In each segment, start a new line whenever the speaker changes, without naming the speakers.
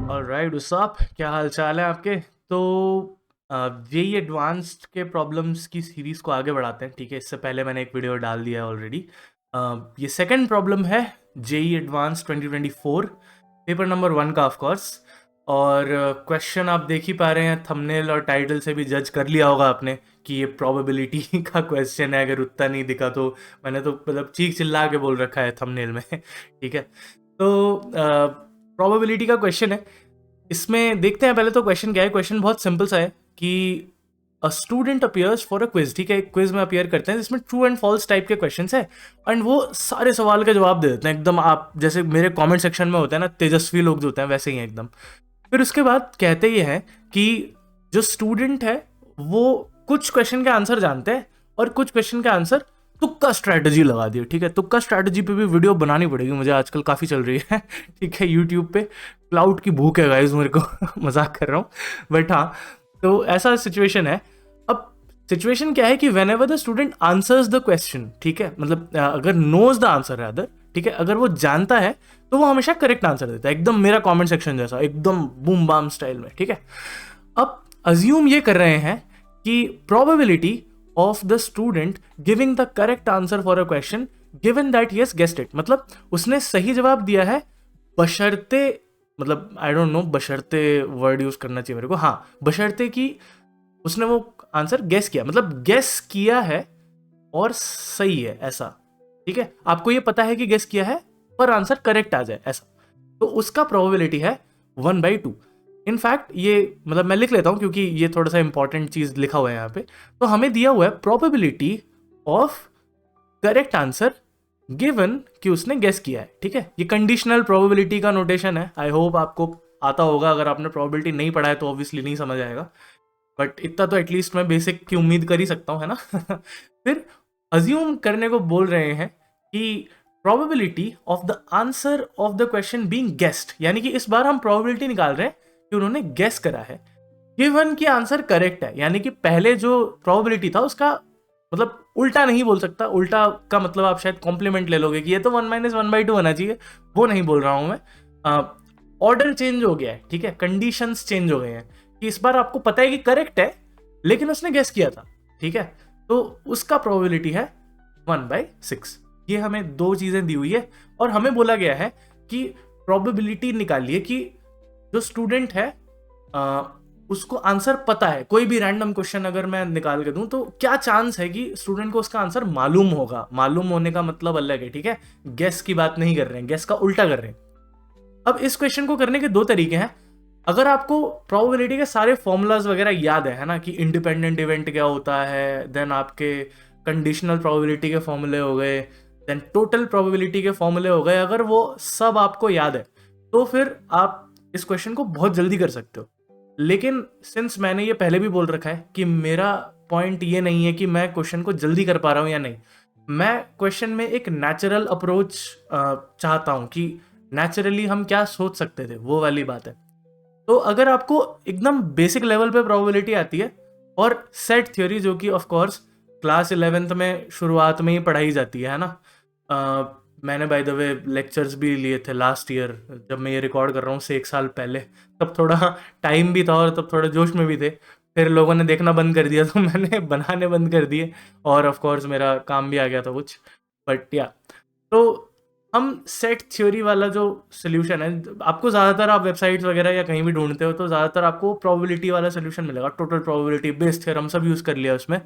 Alright उसप, क्या हाल चाल है आपके? तो जेई एडवांस्ड के प्रॉब्लम्स की सीरीज़ को आगे बढ़ाते हैं, ठीक है। इससे पहले मैंने एक वीडियो डाल दिया है ऑलरेडी। ये सेकंड प्रॉब्लम है जेई एडवांस 2024, पेपर नंबर 1 का ऑफ कोर्स। और क्वेश्चन आप देख ही पा रहे हैं, थंबनेल और टाइटल से भी जज कर लिया होगा आपने कि ये प्रोबेबिलिटी का क्वेश्चन है। अगर उत्तर नहीं दिखा तो मैंने तो मतलब चीख चिल्ला के बोल रखा है थंबनेल में ठीक है। तो प्रोबेबिलिटी का क्वेश्चन है। इसमें देखते हैं पहले तो क्वेश्चन क्या है। क्वेश्चन बहुत सिंपल सा है कि a student appears for a quiz, ठीक है। क्विज में अपियर करते हैं जिसमें ट्रू एंड फॉल्स टाइप के क्वेश्चंस है, एंड वो सारे सवाल के जवाब दे देते हैं एकदम। आप जैसे मेरे कमेंट सेक्शन में होते हैं ना तेजस्वी लोग जो होते हैं, वैसे ही हैं एकदम। फिर उसके बाद कहते ये हैं कि जो स्टूडेंट है वो कुछ क्वेश्चन के आंसर जानते हैं और कुछ क्वेश्चन के आंसर तुक्का स्ट्रैटेजी लगा दिए, ठीक है। तुक्का स्ट्रैटेजी पे भी वीडियो बनानी पड़ेगी मुझे, आजकल काफ़ी चल रही है ठीक है यूट्यूब पे। क्लाउड की भूख है गाइस मेरे को मजाक कर रहा हूँ, बट हाँ। तो ऐसा सिचुएशन है। अब सिचुएशन क्या है कि when ever the student answers the question, ठीक है, मतलब अगर नोज द आंसर है अदर, ठीक है, अगर वो जानता है तो वो हमेशा करेक्ट आंसर देता है, एकदम मेरा कमेंट सेक्शन जैसा, एकदम बूम बाम स्टाइल में, ठीक है। अब अज्यूम ये कर रहे हैं कि probability of the student giving the correct answer for a question given that he has guessed it, मतलब उसने सही जवाब दिया है बशर्ते, मतलब आई डोंट नो बशर्ते वर्ड यूज करना चाहिए मेरे को, हाँ बशर्ते कि उसने वो आंसर गेस किया, मतलब गेस किया है और सही है ऐसा, ठीक है। आपको ये पता है कि गेस किया है पर आंसर करेक्ट आ जाए ऐसा, तो उसका प्रोबेबिलिटी है 1/2। इनफैक्ट ये मतलब मैं लिख लेता हूं क्योंकि ये थोड़ा सा इंपॉर्टेंट चीज लिखा हुआ है यहाँ पे। तो हमें दिया हुआ है probability of correct answer given कि उसने गेस किया है, ठीक है। ये कंडीशनल प्रोबेबिलिटी का नोटेशन है, आई होप आपको आता होगा। अगर आपने प्रोबेबिलिटी नहीं पढ़ा है तो ऑब्वियसली नहीं समझ आएगा, बट इतना तो एटलीस्ट मैं बेसिक की उम्मीद कर ही सकता हूँ, है ना फिर अज्यूम करने को बोल रहे हैं कि probability of the answer of the question being guessed, यानी कि इस बार हम प्रोबेबिलिटी निकाल रहे हैं कि उन्होंने गेस करा है गिवन की आंसर करेक्ट है। यानी कि पहले जो प्रोबेबिलिटी था उसका मतलब उल्टा नहीं बोल सकता। उल्टा का मतलब आप शायद कॉम्प्लीमेंट ले लोगे कि ये तो 1 - 1/2 होना चाहिए, वो नहीं बोल रहा हूं मैं। ऑर्डर चेंज हो गया है, ठीक है, कंडीशंस चेंज हो गए हैं कि इस बार आपको पता है कि करेक्ट है लेकिन उसने गेस किया था, ठीक है। तो उसका प्रोबेबिलिटी है 1/6। ये हमें दो चीजें दी हुई है और हमें बोला गया है कि प्रोबेबिलिटी निकालिए कि जो स्टूडेंट है उसको आंसर पता है। कोई भी रैंडम क्वेश्चन अगर मैं निकाल के दूं तो क्या चांस है कि स्टूडेंट को उसका आंसर मालूम होगा। मालूम होने का मतलब अलग है, ठीक है, गेस की बात नहीं कर रहे हैं, गेस का उल्टा कर रहे हैं। अब इस क्वेश्चन को करने के दो तरीके हैं। अगर आपको प्रोबेबिलिटी के सारे फॉर्मूलाज वगैरह याद है ना, कि इंडिपेंडेंट इवेंट क्या होता है, देन आपके कंडीशनल प्रोबेबिलिटी के फॉर्मूले हो गए, देन टोटल प्रोबेबिलिटी के फॉर्मूले हो गए, अगर वो सब आपको याद है तो फिर आप इस क्वेश्चन को बहुत जल्दी कर सकते हो। लेकिन सिंस मैंने ये पहले भी बोल रखा है कि मेरा पॉइंट ये नहीं है कि मैं क्वेश्चन को जल्दी कर पा रहा हूं या नहीं, मैं क्वेश्चन में एक नेचुरल अप्रोच चाहता हूं कि नेचुरली हम क्या सोच सकते थे, वो वाली बात है। तो अगर आपको एकदम बेसिक लेवल पे प्रोबेबिलिटी आती है और सेट थ्योरी, जो कि ऑफ कोर्स क्लास 11th में शुरुआत में ही पढ़ाई जाती है ना। मैंने बाय द वे लेक्चर्स भी लिए थे लास्ट ईयर, जब मैं ये रिकॉर्ड कर रहा हूँ से 1 साल पहले। तब थोड़ा टाइम भी था और तब थोड़ा जोश में भी थे। फिर लोगों ने देखना बंद कर दिया तो मैंने बनाने बंद कर दिए, और ऑफ कोर्स मेरा काम भी आ गया था कुछ, बट या। तो हम सेट थ्योरी वाला जो सोल्यूशन है, आपको ज़्यादातर आप वेबसाइट्स वगैरह या कहीं भी ढूंढते हो तो ज़्यादातर आपको प्रोबेबिलिटी वाला सोल्यूशन मिलेगा। टोटल प्रोबेबिलिटी, बेस थ्योरम सब यूज़ कर लिया उसमें।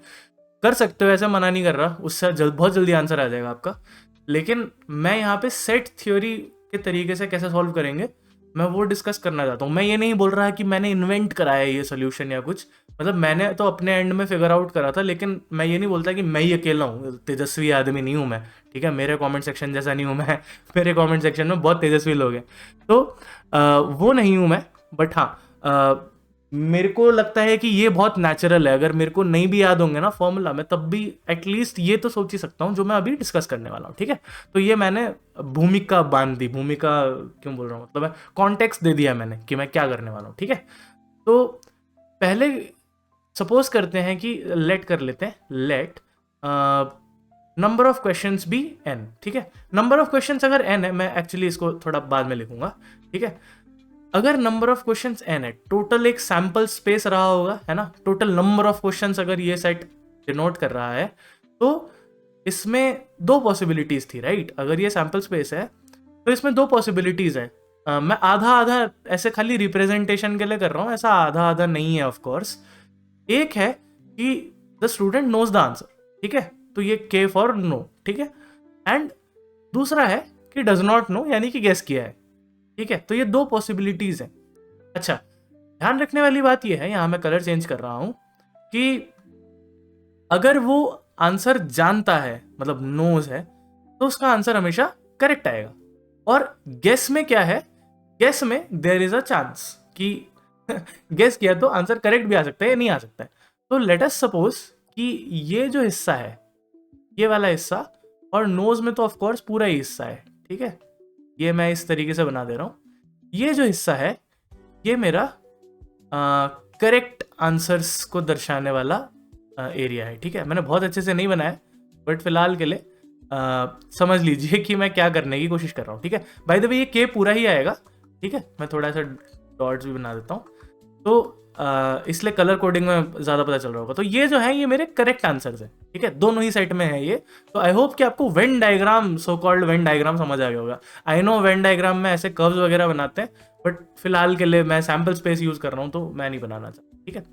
कर सकते हो, ऐसा मना नहीं कर रहा, उससे बहुत जल्दी आंसर आ जाएगा आपका। लेकिन मैं यहाँ पे सेट थ्योरी के तरीके से कैसे सॉल्व करेंगे मैं वो डिस्कस करना चाहता हूँ। मैं ये नहीं बोल रहा कि मैंने इन्वेंट कराया है ये सोल्यूशन या कुछ, मतलब मैंने तो अपने एंड में फिगर आउट करा था, लेकिन मैं ये नहीं बोलता कि मैं ही अकेला हूँ, तेजस्वी आदमी नहीं हूँ मैं, ठीक है। मेरे कमेंट सेक्शन जैसा नहीं हूँ मैं मेरे कमेंट सेक्शन में बहुत तेजस्वी लोग हैं, तो वो नहीं हूँ मैं। बट हाँ, मेरे को लगता है कि ये बहुत नेचुरल है। अगर मेरे को नहीं भी याद होंगे ना फॉर्मूला, मैं तब भी एटलीस्ट ये तो सोच ही सकता हूँ जो मैं अभी डिस्कस करने वाला हूँ, ठीक है। तो ये मैंने भूमिका बांध दी, भूमिका क्यों बोल रहा हूँ, मतलब कॉन्टेक्स्ट दे दिया मैंने कि मैं क्या करने वाला हूँ, ठीक है। तो पहले सपोज करते हैं कि लेट कर लेते हैं, let number of questions be n, ठीक है। नंबर ऑफ क्वेश्चंस अगर n है, मैं एक्चुअली इसको थोड़ा बाद में लिखूंगा, ठीक है। अगर नंबर ऑफ क्वेश्चंस n है, टोटल एक सैंपल स्पेस रहा होगा, है ना, टोटल नंबर ऑफ क्वेश्चंस अगर ये सेट डिनोट कर रहा है, तो इसमें दो पॉसिबिलिटीज थी, राइट। अगर ये सैंपल स्पेस है तो इसमें दो पॉसिबिलिटीज है। मैं आधा आधा ऐसे खाली रिप्रेजेंटेशन के लिए कर रहा हूँ, ऐसा आधा आधा नहीं है ऑफ कोर्स। एक है कि the student knows the answer, ठीक है, तो ये के फॉर नो, ठीक है। एंड दूसरा है कि डज नॉट नो, यानी कि गेस किया है, ठीक है। तो ये दो पॉसिबिलिटीज हैं। अच्छा, ध्यान रखने वाली बात ये है, यहां मैं कलर चेंज कर रहा हूं, कि अगर वो आंसर जानता है, मतलब नोज है, तो उसका आंसर हमेशा करेक्ट आएगा। और गेस में क्या है, गेस में देयर इज अ चांस कि गेस किया तो आंसर करेक्ट भी आ सकता है या नहीं आ सकता है। तो लेट अस सपोज कि ये जो हिस्सा है, ये वाला हिस्सा, और नोज में तो ऑफ कोर्स पूरा ही हिस्सा है, ठीक है। ये मैं इस तरीके से बना दे रहा हूं। ये जो हिस्सा है ये मेरा करेक्ट आंसर्स को दर्शाने वाला एरिया है, ठीक है। मैंने बहुत अच्छे से नहीं बनाया, बट फिलहाल के लिए समझ लीजिए कि मैं क्या करने की कोशिश कर रहा हूँ, ठीक है। बाय द वे ये के पूरा ही आएगा, ठीक है। मैं थोड़ा सा डॉट्स भी बना देता हूँ, तो इसलिए कलर कोडिंग में ज़्यादा पता चल रहा होगा। तो ये जो है ये मेरे करेक्ट आंसर्स है, ठीक है, दोनों ही साइड में है ये। तो आई होप कि आपको Venn diagram, so called Venn diagram समझ आ गया होगा। आई नो वेन डायग्राम में ऐसे कर्व्स वगैरह बनाते हैं, बट फिलहाल के लिए मैं सैम्पल स्पेस यूज कर रहा हूँ, तो मैं नहीं बनाना चाहता, ठीक है।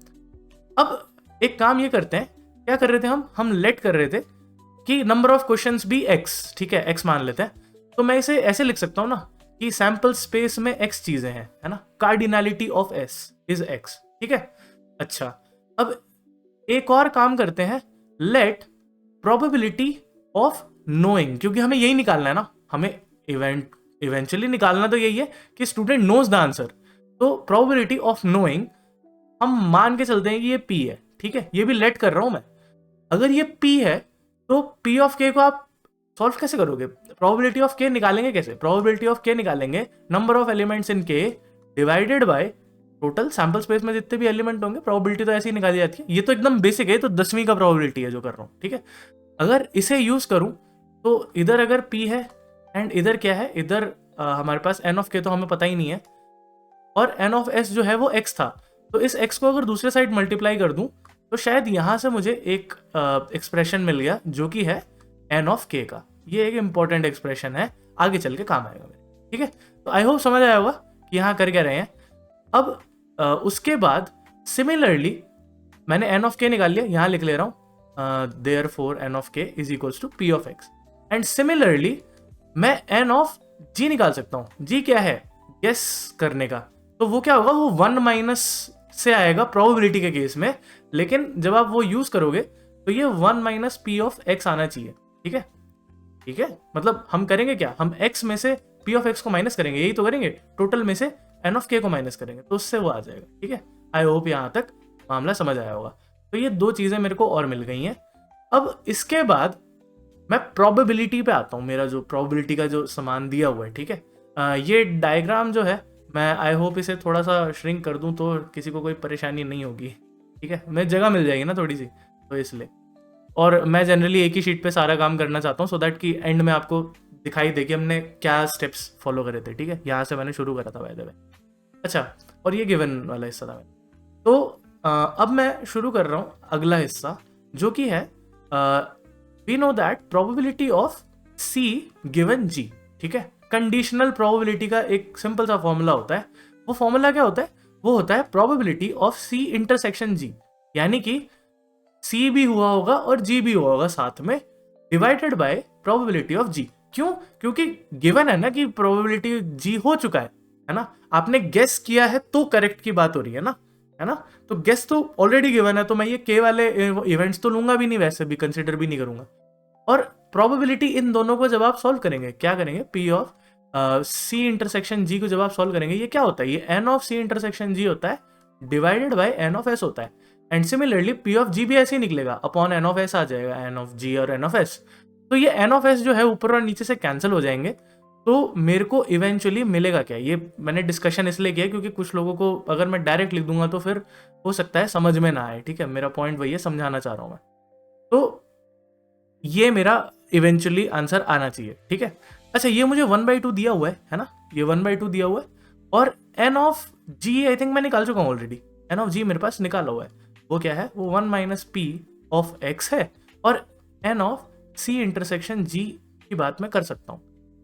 अब एक काम ये करते हैं, क्या कर रहे थे हम लेट कर रहे थे कि नंबर ऑफ क्वेश्चंस भी x, ठीक है, x मान लेते हैं। तो मैं इसे ऐसे लिख सकता हूं ना कि सैंपल स्पेस में x चीजें हैं, है ना, cardinality of s is x, ठीक है। अच्छा, अब एक और काम करते हैं, लेट प्रोबेबिलिटी ऑफ नोइंग, क्योंकि हमें यही निकालना है ना, हमें इवेंचुअली निकालना तो यही है कि स्टूडेंट नोज द आंसर। तो प्रोबेबिलिटी ऑफ नोइंग हम मान के चलते हैं कि ये p है, ठीक है, ये भी लेट कर रहा हूं मैं। अगर ये p है तो p ऑफ k को आप सॉल्व कैसे करोगे, प्रोबेबिलिटी ऑफ k निकालेंगे कैसे, प्रोबेबिलिटी ऑफ k निकालेंगे number of elements in k divided by total sample space में जितने भी एलिमेंट होंगे। प्रोबेबिलिटी तो ऐसे ही निकाली जाती है, ये तो एकदम बेसिक है, तो 10वीं का प्रोबेबिलिटी है जो कर रहा हूँ, ठीक है। अगर इसे यूज करूं तो इधर अगर p है एंड इधर क्या है, इधर हमारे पास n ऑफ k तो हमें पता ही नहीं है, और n ऑफ s जो है वो x था। तो इस x को अगर दूसरे साइड मल्टीप्लाई कर दूं तो शायद यहां से मुझे एक एक्सप्रेशन मिल गया जो कि है n ऑफ k का। ये एक इंपॉर्टेंट एक्सप्रेशन है, आगे चल के काम आएगा मेरे, ठीक है। तो आई होप समझ आया होगा कि यहाँ कर क्या रहे हैं। अब उसके बाद सिमिलरली मैंने n ऑफ k निकाल लिया, यहाँ लिख ले रहा हूँ therefore n of k is equals to p of x। And similarly मैं n ऑफ g निकाल सकता हूँ। g क्या है, गेस करने का, तो वो क्या होगा, वो 1 माइनस से आएगा प्रोबेबिलिटी के केस में, लेकिन जब आप वो यूज करोगे तो ये 1 माइनस पी ऑफ एक्स आना चाहिए, ठीक है, ठीक है। मतलब हम करेंगे क्या, हम x में से p ऑफ x को माइनस करेंगे, यही तो करेंगे, टोटल में से n ऑफ k को माइनस करेंगे, तो उससे वो आ जाएगा, ठीक है। आई होप यहाँ तक मामला समझ आया होगा। तो ये दो चीजें मेरे को और मिल गई हैं। अब इसके बाद मैं प्रोबेबिलिटी पे आता हूँ, मेरा जो प्रोबेबिलिटी का जो सामान दिया हुआ है, ठीक है। ये डायग्राम जो है, मैं आई होप इसे थोड़ा सा श्रिंक कर दूं तो किसी को कोई परेशानी नहीं होगी, ठीक है, मैं जगह मिल जाएगी ना थोड़ी सी, तो इसलिए। और मैं जनरली एक ही शीट पे सारा काम करना चाहता हूँ, सो दैट कि एंड में आपको दिखाई दे कि हमने क्या स्टेप्स फॉलो करे थे, ठीक है। यहाँ से मैंने शुरू करा था बाय द वे। अच्छा, और ये गिवन वाला हिस्सा था मैंने। तो अब मैं शुरू कर रहा हूँ अगला हिस्सा, जो कि है we know that probability of c given g, ठीक है। कंडीशनल प्रोबेबिलिटी का एक सिंपल सा फॉर्मूला होता है। वो फॉर्मूला क्या होता है, वो होता है probability of c intersection g, यानी कि c भी हुआ होगा और g भी हुआ होगा साथ में, divided by probability of g। क्यों, क्योंकि गिवन है ना कि प्रोबेबिलिटी g हो चुका है ना, आपने गेस किया है तो करेक्ट की बात हो रही है ना, तो गेस तो ऑलरेडी गिवन है, तो मैं ये k वाले इवेंट्स तो लूंगा भी नहीं, वैसे भी कंसिडर भी नहीं करूंगा। और प्रोबेबिलिटी इन दोनों को जब आप सॉल्व करेंगे, क्या करेंगे, p of c intersection g को जब आप सॉल्व करेंगे, ये क्या होता है, ये n of c intersection g होता है divided by n of s होता है। And similarly p of g भी ऐसे ही निकलेगा, अपॉन n ऑफ s आ जाएगा, n ऑफ g और n ऑफ s। तो ये n ऑफ s जो है ऊपर और नीचे से कैंसिल हो जाएंगे, तो मेरे को इवेंचुअली मिलेगा क्या। ये मैंने डिस्कशन इसलिए किया क्योंकि कुछ लोगों को अगर मैं डायरेक्ट लिख दूंगा तो फिर हो सकता है समझ में ना आए, ठीक है। मेरा पॉइंट वही है, समझाना चाह रहा हूं मैं। तो ये मेरा इवेंचुअली आंसर आना चाहिए, ठीक है। अच्छा, ये मुझे 1/2 दिया हुआ है ना, ये 1/2 दिया हुआ है, और N of G I think मैं निकाल चुका हूँ ऑलरेडी, एन ऑफ जी मेरे पास निकाला हुआ है, वो क्या है, वो 1 माइनस पी ऑफ एक्स है, और एन ऑफ सी इंटरसेक्शन जी की बात मैं कर सकता हूँ।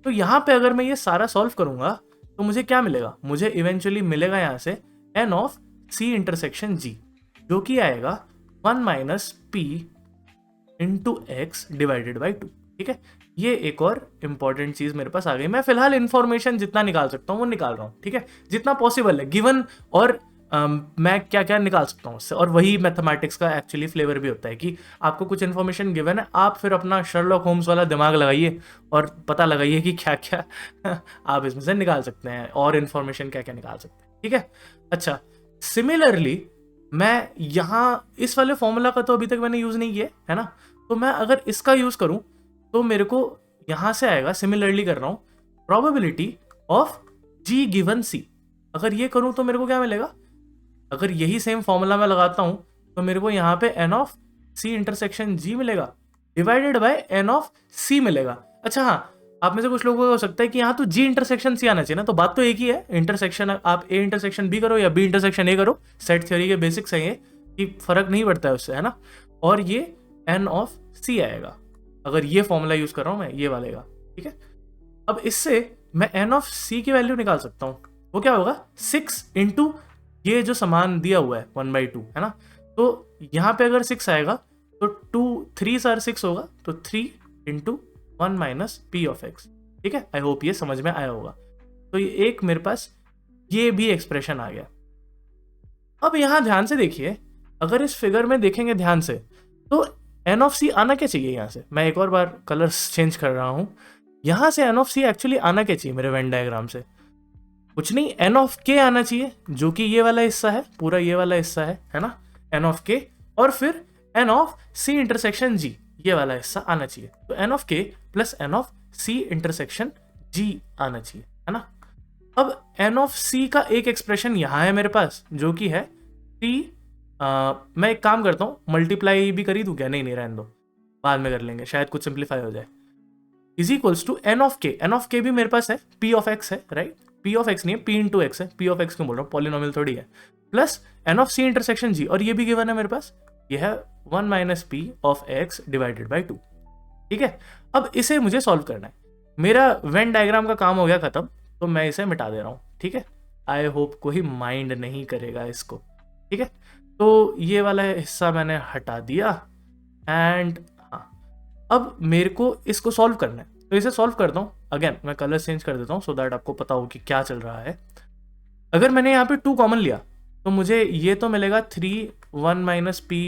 तो यहाँ पे अगर मैं ये सारा सॉल्व करूंगा तो मुझे क्या मिलेगा, मुझे इवेंचुअली मिलेगा यहाँ से एन ऑफ सी इंटरसेक्शन जी, जो कि आएगा 1 minus P into x divided by 2। ठीक है, ये एक और इंपॉर्टेंट चीज मेरे पास आ गई। मैं फिलहाल इन्फॉर्मेशन जितना निकाल सकता हूँ वो निकाल रहा हूँ, ठीक है, जितना पॉसिबल है गिवन, और मैं क्या क्या निकाल सकता हूँ उससे। और वही मैथमेटिक्स का एक्चुअली फ्लेवर भी होता है कि आपको कुछ इन्फॉर्मेशन गिवन है, आप फिर अपना शर्लॉक होम्स वाला दिमाग लगाइए और पता लगाइए कि क्या क्या आप इसमें से निकाल सकते हैं और इन्फॉर्मेशन क्या क्या निकाल सकते हैं। ठीक है, अच्छा, सिमिलरली मैं यहाँ इस वाले फॉर्मूला का तो अभी तक मैंने यूज नहीं किया है ना, तो मैं अगर इसका यूज करूं तो मेरे को यहां से आएगा, सिमिलरली कर रहा हूं, probability of G given C. अगर ये करूं तो मेरे को क्या मिलेगा, अगर यही सेम फॉर्मूला मैं लगाता हूं तो मेरे को यहाँ पे एन ऑफ सी इंटरसेक्शन जी मिलेगा डिवाइडेड बाय एन ऑफ सी मिलेगा। अच्छा हाँ, आप में से कुछ लोगों को हो सकता है कि यहाँ तो जी इंटरसेक्शन सी आना चाहिए ना, तो बात तो एक ही है, इंटरसेक्शन आप ए इंटरसेक्शन बी करो या बी इंटरसेक्शन ए करो, सेट थ्योरी के बेसिक्स हैं ये, कि फर्क नहीं पड़ता है उससे, है ना। और ये एन ऑफ सी आएगा अगर ये फॉर्मूला यूज कर रहा हूं मैं, ये वालेगा। ठीक है, अब इससे मैं एन ऑफ सी की वैल्यू निकाल सकता हूं, वो क्या होगा 6 इंटू ये जो समान दिया हुआ है 1/2, है ना। तो यहाँ पे अगर 6 आएगा तो 3 सार 6 होगा, तो 3 into 1 minus P of x. ठीक है, आई होप ये समझ में आया होगा। तो ये एक मेरे पास ये भी एक्सप्रेशन आ गया। अब यहां ध्यान से देखिए, अगर इस फिगर में देखेंगे ध्यान से तो एन ऑफ सी आना क्या चाहिए यहाँ से, मैं एक और बार कलर्स चेंज कर रहा हूं, यहां से एन ऑफ सी एक्चुअली आना क्या चाहिए मेरे वेन डायग्राम से, कुछ नहीं, एन ऑफ के आना चाहिए, जो कि ये वाला हिस्सा है, पूरा ये वाला हिस्सा है ना, एन ऑफ के, और फिर n of C intersection G, ये वाला हिस्सा आना चाहिए। तो n of K plus n of C intersection G आना चाहिए, है ना। अब एन ऑफ सी का एक एक्सप्रेशन यहां है मेरे पास, जो कि है सी, मैं एक काम करता हूं, मल्टीप्लाई भी कर ही दूं क्या, नहीं रहने दो, बाद में कर लेंगे, शायद कुछ सिंप्लीफाई हो जाए, is equals to n of K. N of K भी मेरे पास है, पी ऑफ एक्स है, राइट, पी ऑफ एक्स नहीं है, पी इंटू एक्स है, पी ऑफ एक्स क्यों बोल रहा हूँ, पॉलिनोमियल थोड़ी है, plus n of C intersection G, और ये भी गिवन है मेरे पास, ये है 1 minus P of x divided by 2। ठीक है, अब इसे मुझे सॉल्व करना है, मेरा वेन डायग्राम का काम हो गया खत्म, तो मैं इसे मिटा दे रहा हूँ। ठीक है, आई होप कोई माइंड नहीं करेगा इसको। ठीक है, तो ये वाला हिस्सा मैंने हटा दिया, एंड हाँ, अब मेरे को इसको सॉल्व करना है, तो इसे सॉल्व करता हूँ। अगेन मैं कलर चेंज कर देता हूँ सो दैट आपको पता हो कि क्या चल रहा है। अगर मैंने यहाँ पे 2 कॉमन लिया तो मुझे ये तो मिलेगा 3 1 माइनस पी,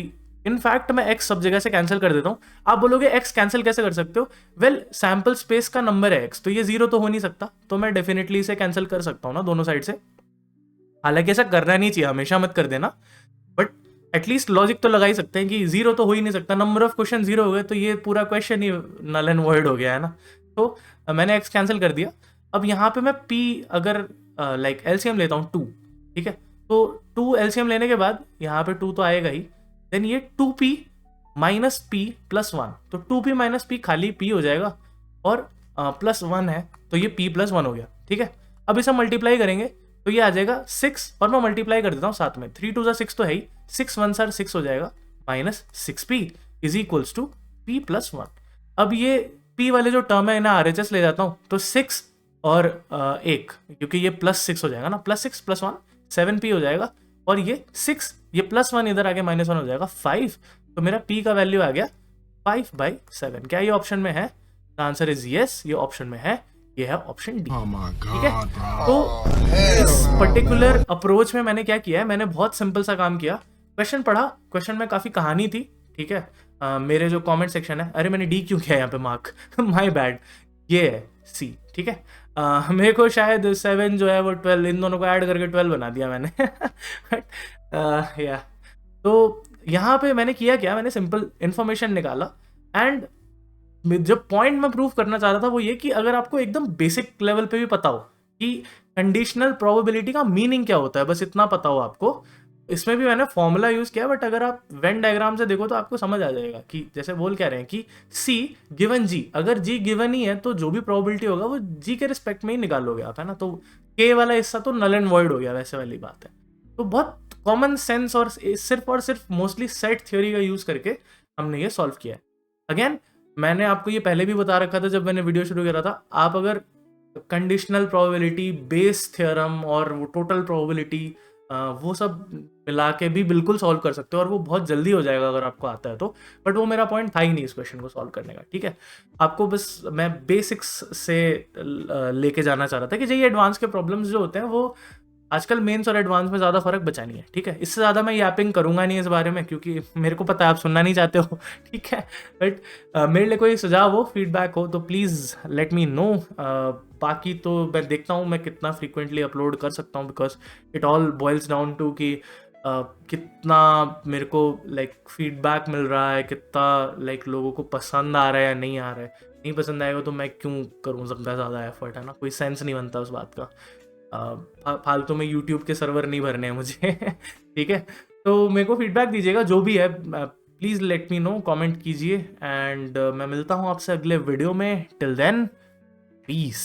इनफैक्ट मैं x सब जगह से कैंसिल कर देता हूँ। आप बोलोगे x कैंसिल कैसे कर सकते हो, वेल सैम्पल स्पेस का नंबर है x, तो ये 0 तो हो नहीं सकता, तो मैं डेफिनेटली इसे कैंसिल कर सकता हूँ ना दोनों साइड से। हालांकि ऐसा करना नहीं चाहिए, हमेशा मत कर देना, बट एटलीस्ट लॉजिक तो लगा ही सकते हैं कि 0 तो हो ही नहीं सकता, नंबर ऑफ क्वेश्चन 0 हो गए तो ये पूरा क्वेश्चन ही नल एंड वॉइड हो गया, है ना। तो मैंने x कैंसिल कर दिया। अब यहाँ पे मैं p अगर लाइक एलसीएम लेता हूँ 2, ठीक है, तो 2 एलसीएम लेने के बाद यहाँ पे 2 तो आएगा ही, देन ये 2p माइनस p प्लस 1, तो 2p माइनस p खाली p हो जाएगा, और प्लस 1 है तो ये p प्लस 1 हो गया। ठीक है, अब इसे मल्टीप्लाई करेंगे तो ये आ जाएगा 6, और मैं मल्टीप्लाई कर देता हूँ साथ में, 3 2 6 तो है ही, 6 1 6 हो जाएगा, minus 6p is equals to p plus 1। अब ये p वाले जो टर्म है इन्हें RHS ले जाता हूँ, तो 6 और 1, क्योंकि ये प्लस 6 हो जाएगा ना, प्लस 6 प्लस 1 7p हो जाएगा, और ये 6, ये प्लस 1 इधर आके माइनस 1 हो जाएगा 5, तो मेरा p का वैल्यू आ गया 5/7। क्या ये ऑप्शन में है? द आंसर इज यस, ये ऑप्शन में है, ये है ऑप्शन डी। ठीक है, तो इस पर्टिकुलर अप्रोच में मैंने क्या किया है, मैंने बहुत सिंपल सा काम किया, क्वेश्चन पढ़ा, क्वेश्चन में काफी कहानी थी। ठीक है, मेरे जो कमेंट सेक्शन है, अरे मैंने डी क्यों किया यहाँ पे मार्क, माय बैड, ये है सी। ठीक है, मेरे को शायद 7 जो है वो 12, इन दोनों को ऐड करके 12 बना दिया मैंने या तो यहाँ पे मैंने किया क्या, मैंने सिंपल इंफॉर्मेशन निकाला, एंड जब पॉइंट मैं प्रूव करना चाह रहा था वो ये कि अगर आपको एकदम बेसिक लेवल पे भी पता हो कि कंडीशनल प्रोबेबिलिटी का मीनिंग क्या होता है, बस इतना पता हो आपको, इसमें भी मैंने फॉर्मूला यूज किया, बट अगर आप वेन डायग्राम से देखो तो आपको समझ आ जाएगा कि जैसे बोल क्या रहे हैं कि C गिवन G, अगर G गिवन ही है तो जो भी प्रोबेबिलिटी होगा वो G के रिस्पेक्ट में ही निकालोगे आप, है ना। तो के वाला हिस्सा तो नल एंड वॉइड हो गया, वैसे वाली बात है। तो बहुत कॉमन सेंस और सिर्फ मोस्टली सेट थ्योरी का यूज करके हमने ये सॉल्व किया है। अगेन मैंने आपको ये पहले भी बता रखा था जब मैंने वीडियो शुरू किया था, आप अगर कंडीशनल प्रोबेबिलिटी, बेस थ्योरम और वो टोटल प्रोबेबिलिटी वो सब मिला के भी बिल्कुल सॉल्व कर सकते हो, और वो बहुत जल्दी हो जाएगा अगर आपको आता है तो। बट वो मेरा पॉइंट था ही नहीं इस क्वेश्चन को सॉल्व करने का, ठीक है। आपको बस मैं बेसिक्स से लेके जाना चाह रहा था कि ये एडवांस के प्रॉब्लम्स जो होते हैं वो आजकल मेंस और एडवांस में ज़्यादा फर्क बचा नहीं है, ठीक है। इससे ज़्यादा मैं यापिंग करूंगा नहीं इस बारे में, क्योंकि मेरे को पता है आप सुनना नहीं चाहते हो, ठीक है। बट मेरे लिए कोई सुझाव हो, फीडबैक हो तो प्लीज़ लेट मी नो। बाकी तो मैं देखता हूँ मैं कितना फ्रीक्वेंटली अपलोड कर सकता हूँ, because it all boils down to कि कितना मेरे को लाइक फीडबैक मिल रहा है, कितना लाइक लोगों को पसंद आ रहा है या नहीं आ रहा है। नहीं पसंद आएगा तो मैं क्यों करूँ ज़्यादा एफर्ट, है ना, कोई सेंस नहीं बनता उस बात का। फालतू में यूट्यूब के सर्वर नहीं भरने हैं मुझे ठीक है। तो मेरे को फीडबैक दीजिएगा जो भी है, please let me know, comment कीजिए। एंड मैं मिलता हूँ आपसे अगले वीडियो में। Till then, piece.